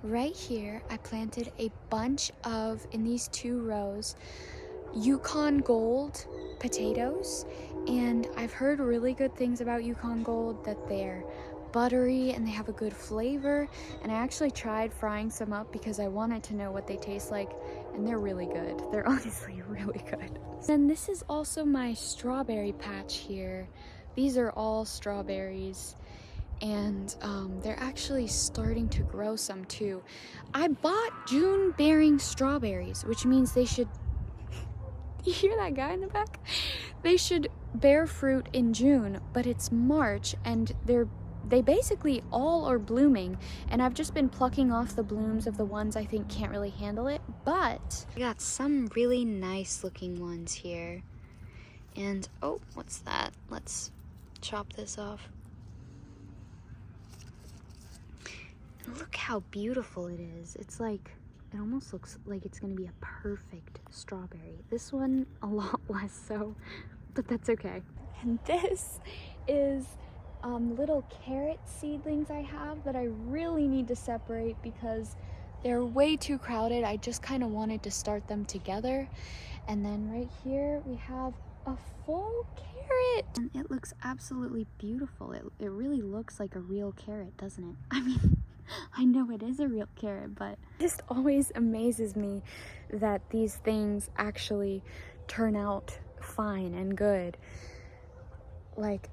Right here, I planted a bunch of, in these 2 rows, Yukon Gold potatoes, and I've heard really good things about Yukon Gold, that they're buttery and they have a good flavor, and I actually tried frying some up because I wanted to know what they taste like, and they're really good. They're honestly really good. And this is also my strawberry patch here. These are all strawberries, and they're actually starting to grow some too. I bought June bearing strawberries, which means they should, you hear that guy in the back? They should bear fruit in June, but it's March and they basically all are blooming, and I've just been plucking off the blooms of the ones I think can't really handle it, but I got some really nice looking ones here. And oh, what's that? Let's chop this off. Look how beautiful it is. It's like, it almost looks like it's gonna be a perfect strawberry. This one, a lot less so, but that's okay. And this is little carrot seedlings I have that I really need to separate because they're way too crowded. I just kind of wanted to start them together. And then right here we have a full carrot. And it looks absolutely beautiful. It really looks like a real carrot, doesn't it? I mean, I know it is a real carrot, but it just always amazes me that these things actually turn out fine and good. Like,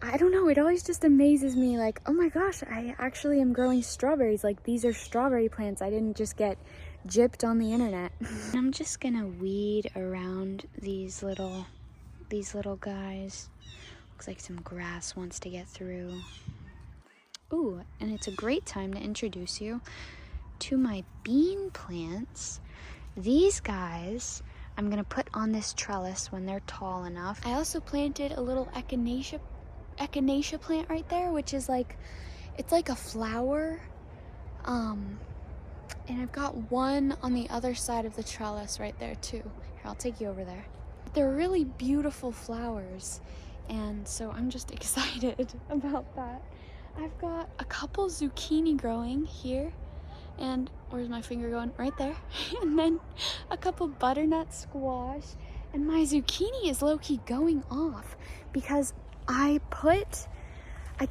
I don't know, it always just amazes me, like, oh my gosh, I actually am growing strawberries. Like, these are strawberry plants. I didn't just get gypped on the internet. I'm just gonna weed around these little guys. Looks like some grass wants to get through. Ooh, and it's a great time to introduce you to my bean plants. These guys I'm gonna put on this trellis when they're tall enough. I also planted a little echinacea plant right there, which is like, it's like a flower. And I've got one on the other side of the trellis right there too. Here, I'll take you over there. They're really beautiful flowers, and so I'm just excited about that. I've got a couple zucchini growing here, and where's my finger going? Right there. And then a couple butternut squash, and my zucchini is low-key going off because I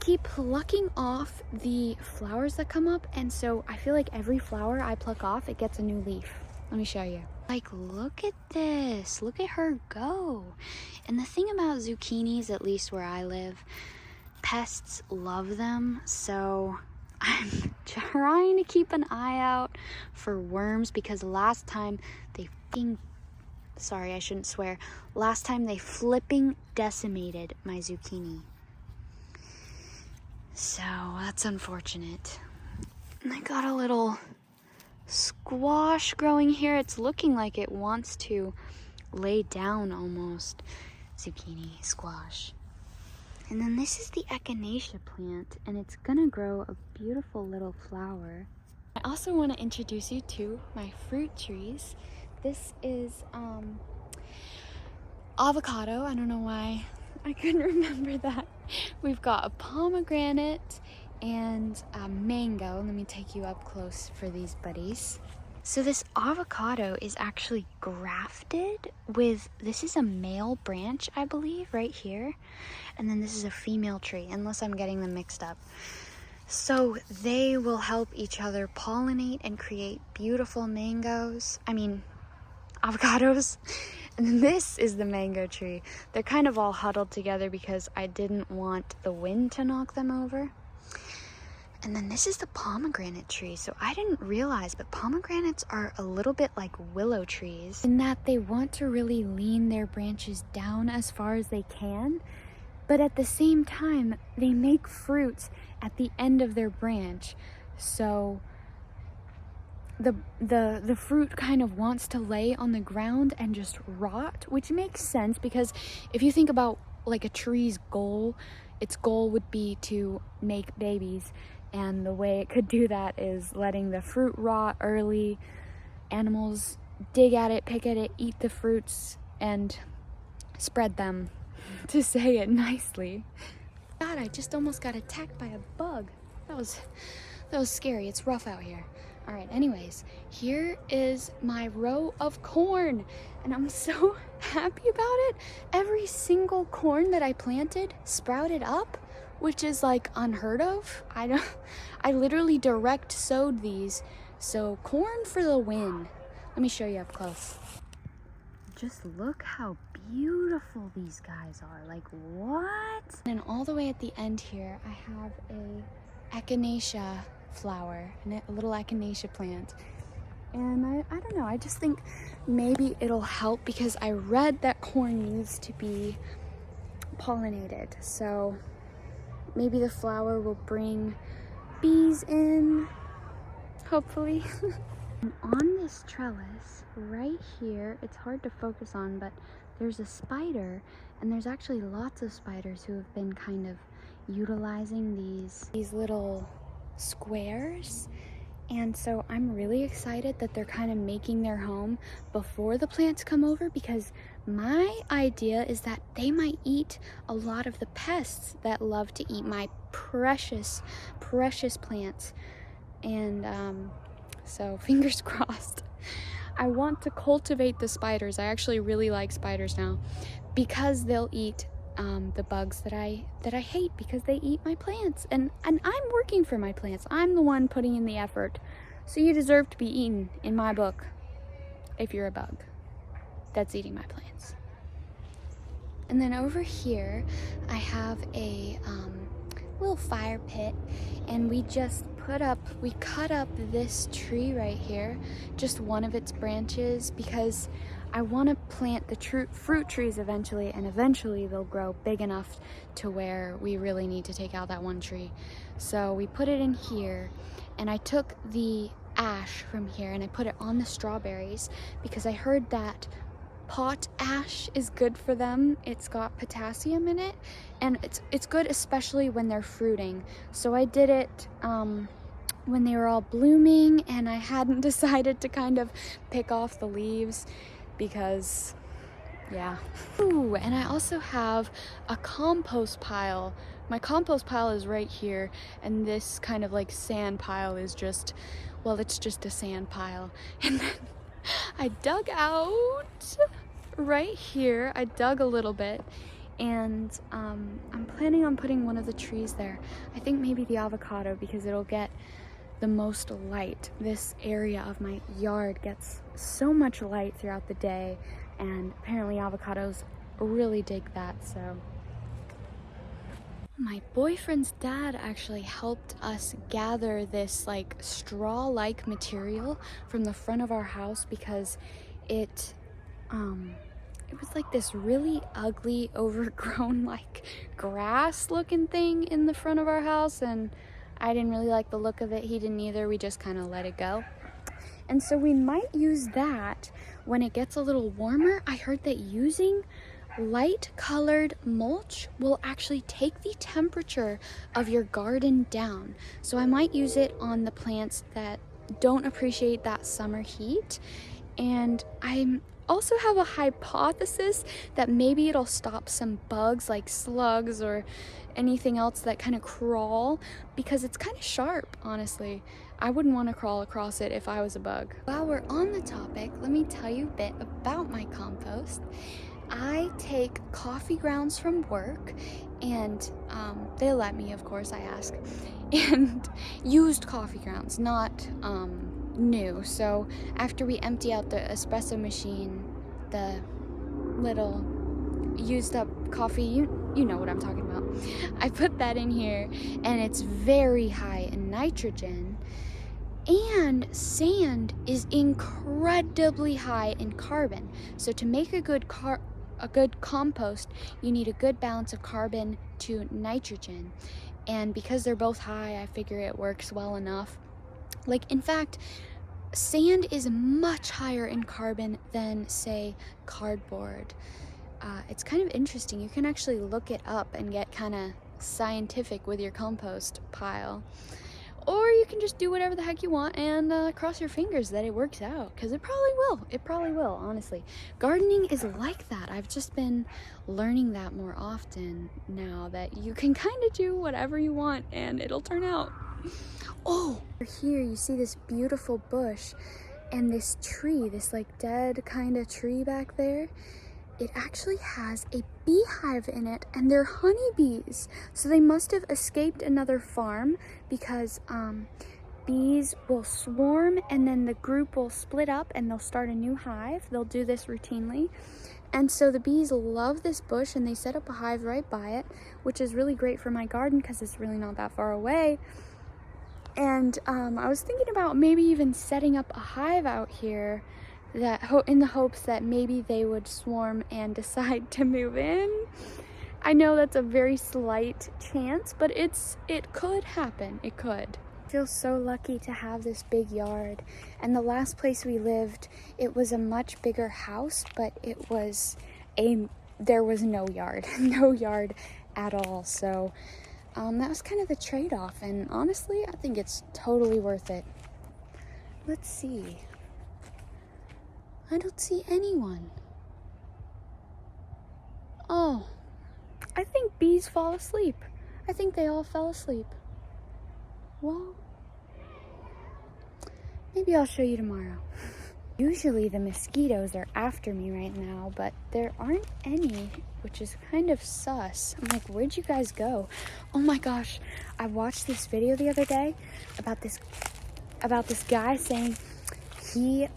keep plucking off the flowers that come up, and so I feel like every flower I pluck off, it gets a new leaf. Let me show you. Like, look at this. Look at her go. And the thing about zucchinis, at least where I live, pests love them, so I'm trying to keep an eye out for worms because last time they sorry, I shouldn't swear. Last time they flipping decimated my zucchini. So that's unfortunate. And I got a little squash growing here. It's looking like it wants to lay down almost. Zucchini, squash. And then this is the echinacea plant, and it's gonna grow a beautiful little flower. I also want to introduce you to my fruit trees. This is avocado. I don't know why I couldn't remember that. We've got a pomegranate and a mango. Let me take you up close for these buddies. So this avocado is actually grafted with, this is a male branch, I believe, right here. And then this is a female tree, unless I'm getting them mixed up. So they will help each other pollinate and create beautiful avocados. And then this is the mango tree. They're kind of all huddled together because I didn't want the wind to knock them over. And then this is the pomegranate tree. So I didn't realize, but pomegranates are a little bit like willow trees in that they want to really lean their branches down as far as they can, but at the same time, they make fruits at the end of their branch. So the fruit kind of wants to lay on the ground and just rot, which makes sense because if you think about like a tree's goal, its goal would be to make babies. And the way it could do that is letting the fruit rot early. Animals dig at it, pick at it, eat the fruits, and spread them, to say it nicely. God, I just almost got attacked by a bug. That was scary. It's rough out here. All right, anyways, here is my row of corn, and I'm so happy about it. Every single corn that I planted sprouted up, which is like unheard of. I literally direct sowed these, so corn for the win. Let me show you up close. Just look how beautiful these guys are. Like, what? And all the way at the end here, I have a echinacea flower, a little echinacea plant. And I don't know, I just think maybe it'll help because I read that corn needs to be pollinated. So maybe the flower will bring bees in, hopefully. And on this trellis right here, it's hard to focus on, but there's a spider, and there's actually lots of spiders who have been kind of utilizing these little squares. And so I'm really excited that they're kind of making their home before the plants come over, because my idea is that they might eat a lot of the pests that love to eat my precious plants. And so fingers crossed. I want to cultivate the spiders. I actually really like spiders now because they'll eat the bugs that I hate, because they eat my plants, and I'm working for my plants. I'm the one putting in the effort, so you deserve to be eaten in my book if you're a bug that's eating my plants. And then over here I have a little fire pit, and we cut up this tree right here, just one of its branches, because I want to plant the fruit trees eventually, and eventually they'll grow big enough to where we really need to take out that one tree. So we put it in here, and I took the ash from here and I put it on the strawberries because I heard that pot ash is good for them. It's got potassium in it, and it's good especially when they're fruiting. So I did it when they were all blooming, and I hadn't decided to kind of pick off the leaves because, yeah. Ooh, and I also have a compost pile. My compost pile is right here, and this kind of like sand pile is just, well, it's just a sand pile. And then I dug out right here. I dug a little bit, and I'm planning on putting one of the trees there. I think maybe the avocado, because it'll get the most light. This area of my yard gets so much light throughout the day, and apparently avocados really dig that. So my boyfriend's dad actually helped us gather this like straw-like material from the front of our house, because it was like this really ugly, overgrown, like grass looking thing in the front of our house, and I didn't really like the look of it. He didn't either. We just kind of let it go. And so we might use that when it gets a little warmer. I heard that using light colored mulch will actually take the temperature of your garden down. So I might use it on the plants that don't appreciate that summer heat. And I also have a hypothesis that maybe it'll stop some bugs like slugs or anything else that kind of crawl, because it's kind of sharp, honestly. I wouldn't want to crawl across it if I was a bug. While we're on the topic, let me tell you a bit about my compost. I take coffee grounds from work, and they let me, of course, I ask, and used coffee grounds, not new. So after we empty out the espresso machine, the little used up coffee, you know what I'm talking about, I put that in here, and it's very high in nitrogen, and sand is incredibly high in carbon. So to make a good compost, you need a good balance of carbon to nitrogen, and because they're both high, I figure it works well enough. Like, in fact, sand is much higher in carbon than, say, cardboard. It's kind of interesting. You can actually look it up and get kind of scientific with your compost pile. Or you can just do whatever the heck you want and cross your fingers that it works out, because it probably will. It probably will, honestly. Gardening is like that. I've just been learning that more often now, that you can kind of do whatever you want and it'll turn out. Oh, here you see this beautiful bush and this tree, this like dead kind of tree back there. It actually has a beehive in it, and they're honeybees. So they must have escaped another farm, because bees will swarm and then the group will split up and they'll start a new hive. They'll do this routinely. And so the bees love this bush and they set up a hive right by it, which is really great for my garden because it's really not that far away. And I was thinking about maybe even setting up a hive out here, that in the hopes that maybe they would swarm and decide to move in. I know that's a very slight chance, but it could happen. It could. I feel so lucky to have this big yard. And the last place we lived, it was a much bigger house, but there was no yard, no yard at all. So that was kind of the trade-off, and honestly, I think it's totally worth it. Let's see. I don't see anyone. Oh, I think bees fall asleep. I think they all fell asleep. Well, maybe I'll show you tomorrow. Usually the mosquitoes are after me right now, but there aren't any, which is kind of sus. I'm like, where'd you guys go? Oh my gosh, I watched this video the other day about this guy saying he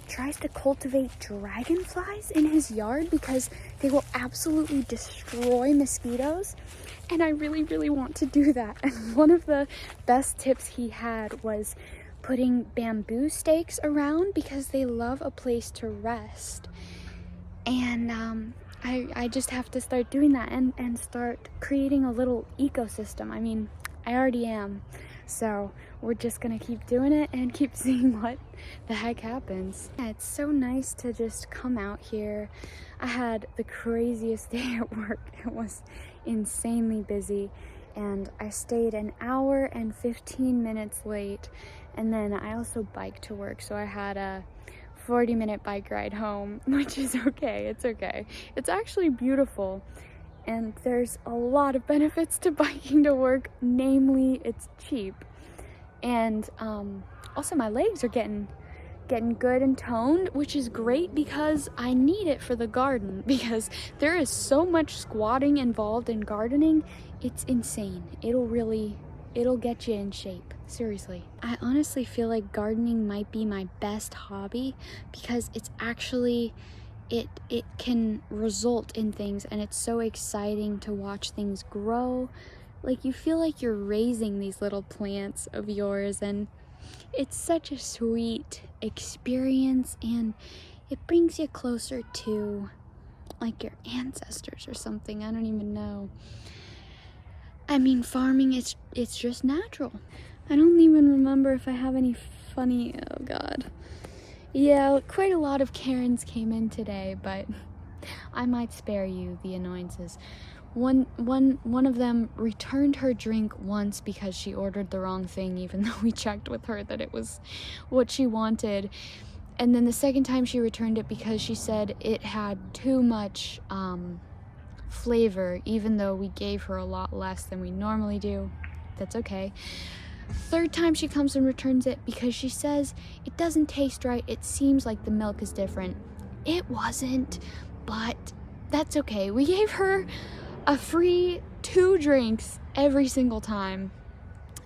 tries to cultivate dragonflies in his yard because they will absolutely destroy mosquitoes. And I really, really want to do that. And one of the best tips he had was putting bamboo stakes around because they love a place to rest. And I just have to start doing that and start creating a little ecosystem. I mean, I already am. So we're just gonna keep doing it and keep seeing what the heck happens. Yeah, it's so nice to just come out here. I had the craziest day at work. It was insanely busy, and I stayed an hour and 15 minutes late, and then I also biked to work, so I had a 40-minute bike ride home, which is okay. It's okay. It's actually beautiful. And there's a lot of benefits to biking to work, namely it's cheap. And also my legs are getting good and toned, which is great because I need it for the garden, because there is so much squatting involved in gardening. It's insane. It'll get you in shape. Seriously. I honestly feel like gardening might be my best hobby because it's actually it can result in things, and it's so exciting to watch things grow. Like, you feel like you're raising these little plants of yours, and it's such a sweet experience, and it brings you closer to like your ancestors or something. I don't even know. I mean, farming, it's just natural. I don't even remember if I have any funny, oh god. Yeah, quite a lot of Karens came in today, but I might spare you the annoyances. One of them returned her drink once because she ordered the wrong thing, even though we checked with her that it was what she wanted. And then the second time she returned it because she said it had too much flavor, even though we gave her a lot less than we normally do. That's okay. Third time she comes and returns it because she says it doesn't taste right. It seems like the milk is different. It wasn't, but that's okay. We gave her a free 2 drinks every single time.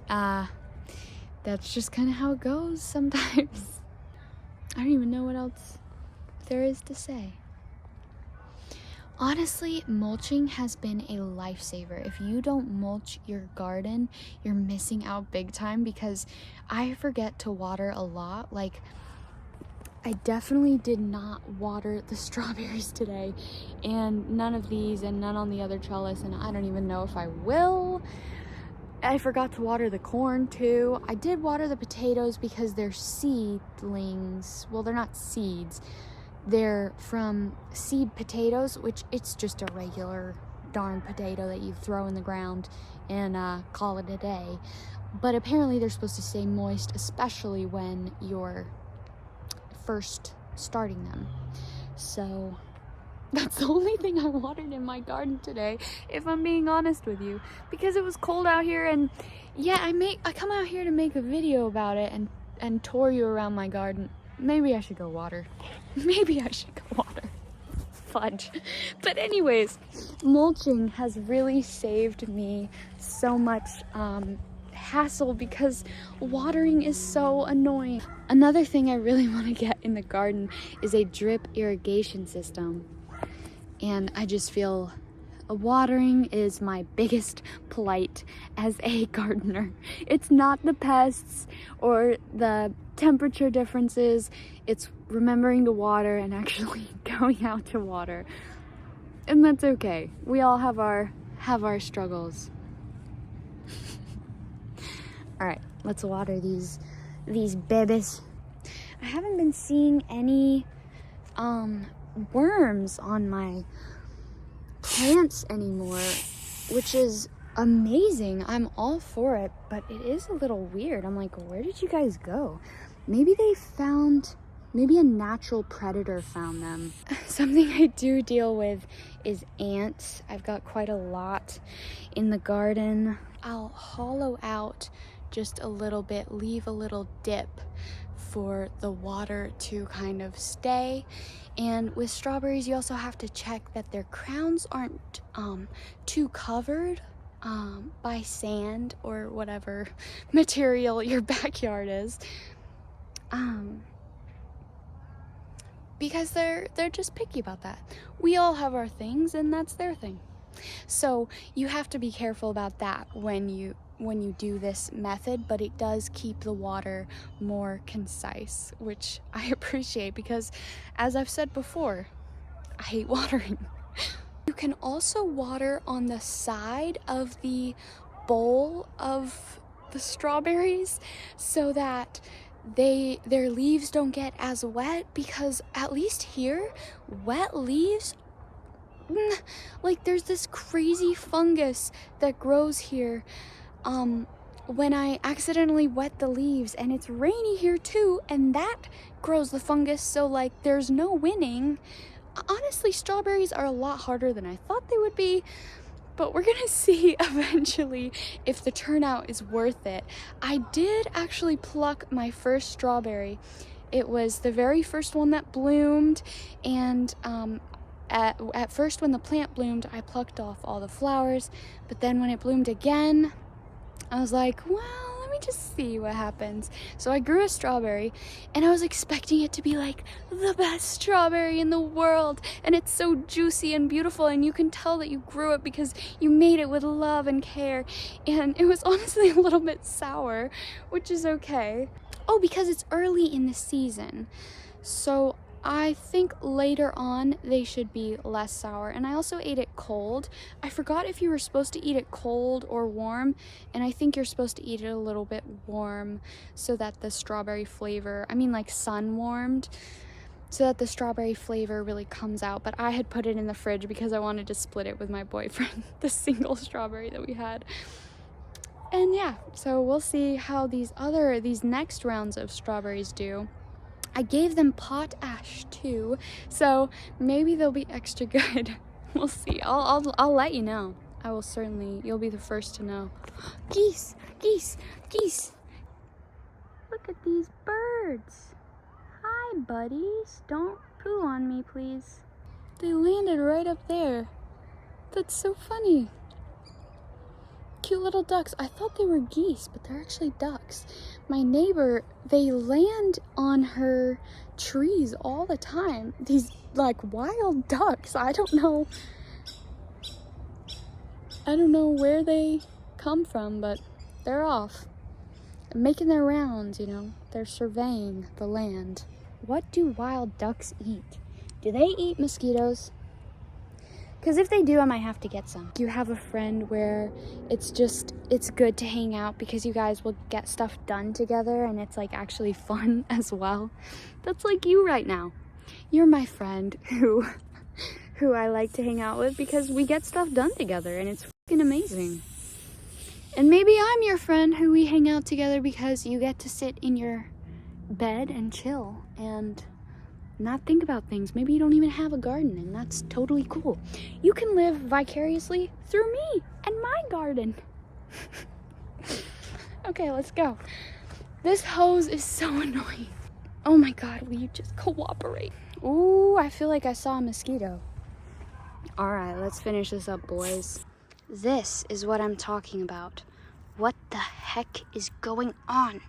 That's just kind of how it goes sometimes. I don't even know what else there is to say. Honestly, mulching has been a lifesaver. If you don't mulch your garden, you're missing out big time, because I forget to water a lot. Like, I definitely did not water the strawberries today, and none of these, and none on the other trellis, and I don't even know if I will. I forgot to water the corn too. I did water the potatoes because they're seedlings. Well, they're not seeds. They're from seed potatoes, which it's just a regular darn potato that you throw in the ground and call it a day. But apparently they're supposed to stay moist, especially when you're first starting them. So That's the only thing I watered in my garden today, if I'm being honest with you, because it was cold out here. And yeah, I come out here to make a video about it and tour you around my garden. Maybe I should go water. Maybe I should go water. Fudge. But anyways, mulching has really saved me so much hassle because watering is so annoying. Another thing I really want to get in the garden is a drip irrigation system. And I just feel watering is my biggest plight as a gardener. It's not the pests or the temperature differences, it's remembering to water and actually going out to water. And that's okay. We all have our struggles. All right, let's water these babies. I haven't been seeing any worms on my plants anymore, which is amazing. I'm all for it, but it is a little weird. I'm like, where did you guys go? Maybe a natural predator found them. Something I do deal with is ants. I've got quite a lot in the garden. I'll hollow out just a little bit, leave a little dip for the water to kind of stay. And with strawberries, you also have to check that their crowns aren't too covered by sand or whatever material your backyard is. Because they're just picky about that. We all have our things, and that's their thing. So you have to be careful about that when you do this method, but it does keep the water more concise, which I appreciate because, as I've said before, I hate watering. You can also water on the side of the bowl of the strawberries so that their leaves don't get as wet, because at least here, wet leaves, like there's this crazy fungus that grows here when I accidentally wet the leaves, and it's rainy here too, and that grows the fungus, so like there's no winning. Honestly, strawberries are a lot harder than I thought they would be, but we're gonna see eventually if the turnout is worth it. I did actually pluck my first strawberry. It was the very first one that bloomed, and at first when the plant bloomed, I plucked off all the flowers, but then when it bloomed again, I was like, well, let me just see what happens. So I grew a strawberry, and I was expecting it to be like the best strawberry in the world, and it's so juicy and beautiful, and you can tell that you grew it because you made it with love and care, and it was honestly a little bit sour, which is okay. Oh, because it's early in the season, so I think later on they should be less sour. And I also ate it cold. I forgot if you were supposed to eat it cold or warm, and I think you're supposed to eat it a little bit warm so that the strawberry flavor, like sun warmed, so that the strawberry flavor really comes out. But I had put it in the fridge because I wanted to split it with my boyfriend, the single strawberry that we had. And yeah, so we'll see how these next rounds of strawberries do. I gave them potash too, so maybe they'll be extra good. We'll see. I'll let you know. I will certainly. You'll be the first to know. Geese, geese, geese. Look at these birds. Hi, buddies. Don't poo on me, please. They landed right up there. That's so funny. Cute little ducks. I thought they were geese, but they're actually ducks. My neighbor, they land on her trees all the time. These like wild ducks. I don't know where they come from, but they're off. Making their rounds, They're surveying the land. What do wild ducks eat? Do they eat mosquitoes? Because if they do, I might have to get some. You have a friend where it's good to hang out because you guys will get stuff done together, and it's like actually fun as well. That's like you right now. You're my friend who I like to hang out with because we get stuff done together, and it's fucking amazing. And maybe I'm your friend who we hang out together because you get to sit in your bed and chill and not think about things. Maybe you don't even have a garden, and that's totally cool. You can live vicariously through me and my garden. Okay, let's go. This hose is so annoying. Oh my God, will you just cooperate? Ooh, I feel like I saw a mosquito. All right, let's finish this up, boys. This is what I'm talking about. What the heck is going on?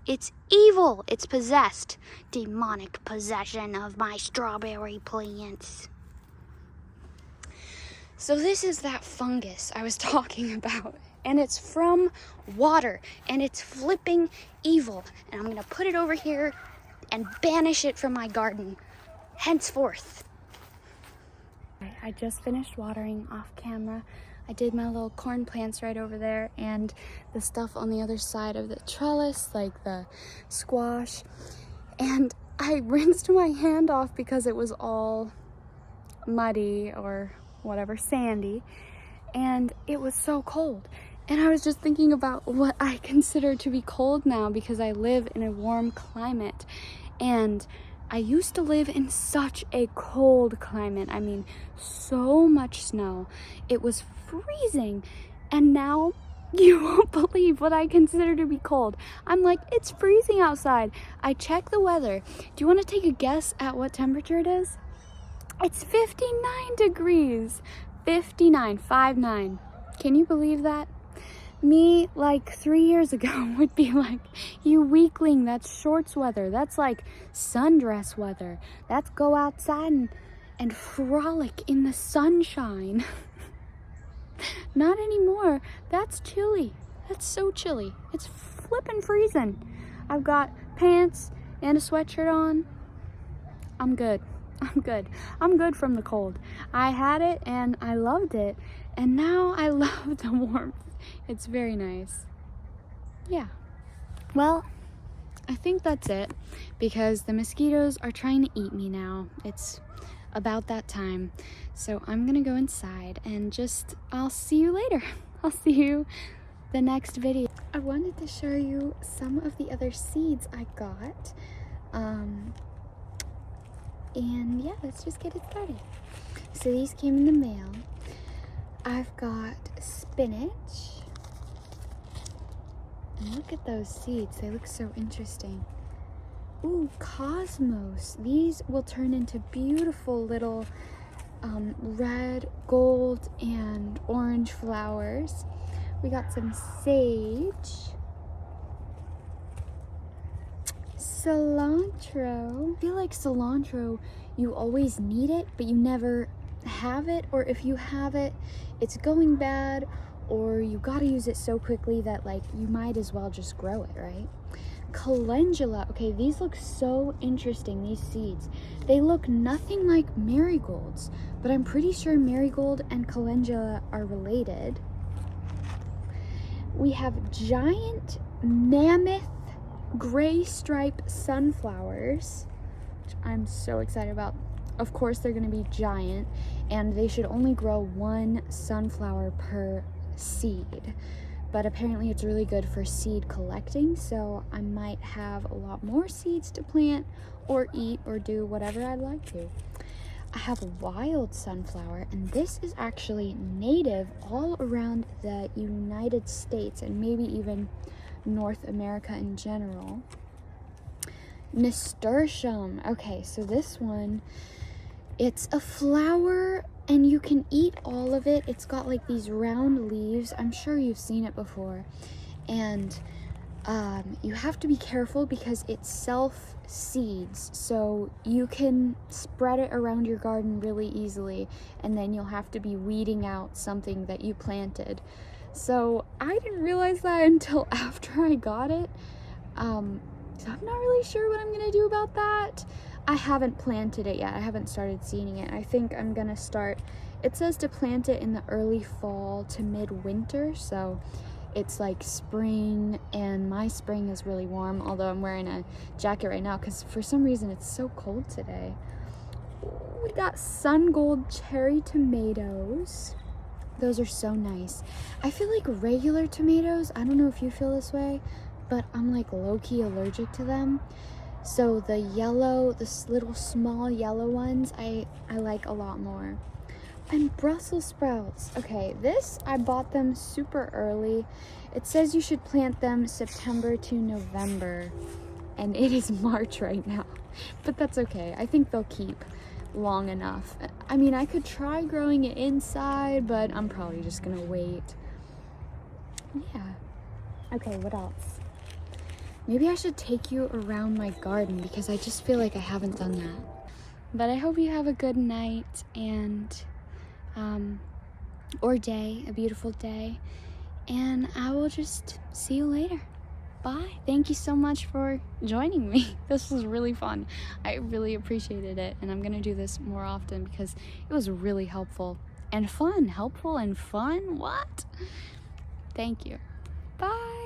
It's evil. It's possessed. Demonic possession of my strawberry plants. So this is that fungus I was talking about. And it's from water. And it's flipping evil. And I'm going to put it over here and banish it from my garden henceforth. I just finished watering off camera. I did my little corn plants right over there and the stuff on the other side of the trellis, like the squash. And I rinsed my hand off because it was all muddy or whatever, sandy. And it was so cold. And I was just thinking about what I consider to be cold now because I live in a warm climate. And I used to live in such a cold climate. I mean, so much snow. It was freezing. And now you won't believe what I consider to be cold. I'm like, it's freezing outside. I check the weather. Do you want to take a guess at what temperature it is? It's 59 degrees. 59, 5-9. Can you believe that? Me, like 3 years ago, would be like, you weakling, that's shorts weather. That's like sundress weather. That's go outside and frolic in the sunshine. Not anymore. That's chilly. That's so chilly. It's flippin' freezing. I've got pants and a sweatshirt on. I'm good. I'm good. I'm good from the cold. I had it and I loved it. And now I love the warmth. It's very nice. Yeah. Well, I think that's it because the mosquitoes are trying to eat me now. It's about that time. So I'm gonna go inside and I'll see you later. I'll see you the next video. I wanted to show you some of the other seeds I got. And yeah, let's just get it started. So these came in the mail. I've got spinach. And look at those seeds. They look so interesting. Ooh, cosmos. These will turn into beautiful little red, gold, and orange flowers. We got some sage. Cilantro. I feel like cilantro, you always need it, but you never have it, or if you have it, it's going bad, or you gotta use it so quickly that like you might as well just grow it, right? Calendula. Okay, these look so interesting, these seeds. They look nothing like marigolds, but I'm pretty sure marigold and calendula are related. We have giant mammoth gray stripe sunflowers, which I'm so excited about. Of course they're going to be giant, and they should only grow one sunflower per seed, but apparently it's really good for seed collecting, so I might have a lot more seeds to plant or eat or do whatever I'd like to. I have a wild sunflower, and this is actually native all around the United States and maybe even North America in general. Nasturtium. Okay, so this one, it's a flower and you can eat all of it. It's got like these round leaves. I'm sure you've seen it before. And you have to be careful because it self-seeds. So you can spread it around your garden really easily, and then you'll have to be weeding out something that you planted. So I didn't realize that until after I got it. So I'm not really sure what I'm gonna do about that. I haven't planted it yet. I haven't started seeding it. I think I'm gonna start, it says to plant it in the early fall to mid-winter, so it's like spring, and my spring is really warm, although I'm wearing a jacket right now because for some reason it's so cold today. We got sun gold cherry tomatoes. Those are so nice. I feel like regular tomatoes, I don't know if you feel this way, but I'm like low-key allergic to them. So the yellow, little small yellow ones, I like a lot more. And Brussels sprouts. Okay, this, I bought them super early. It says you should plant them September to November, and it is March right now. But that's okay. I think they'll keep long enough. I mean, I could try growing it inside, but I'm probably just gonna wait. Yeah. Okay, what else? Maybe I should take you around my garden because I just feel like I haven't done that. But I hope you have a good night and or day, a beautiful day, and I will just see you later. Bye. Thank you so much for joining me. This was really fun. I really appreciated it, and I'm gonna do this more often because it was really helpful and fun. Helpful and fun? What? Thank you. Bye.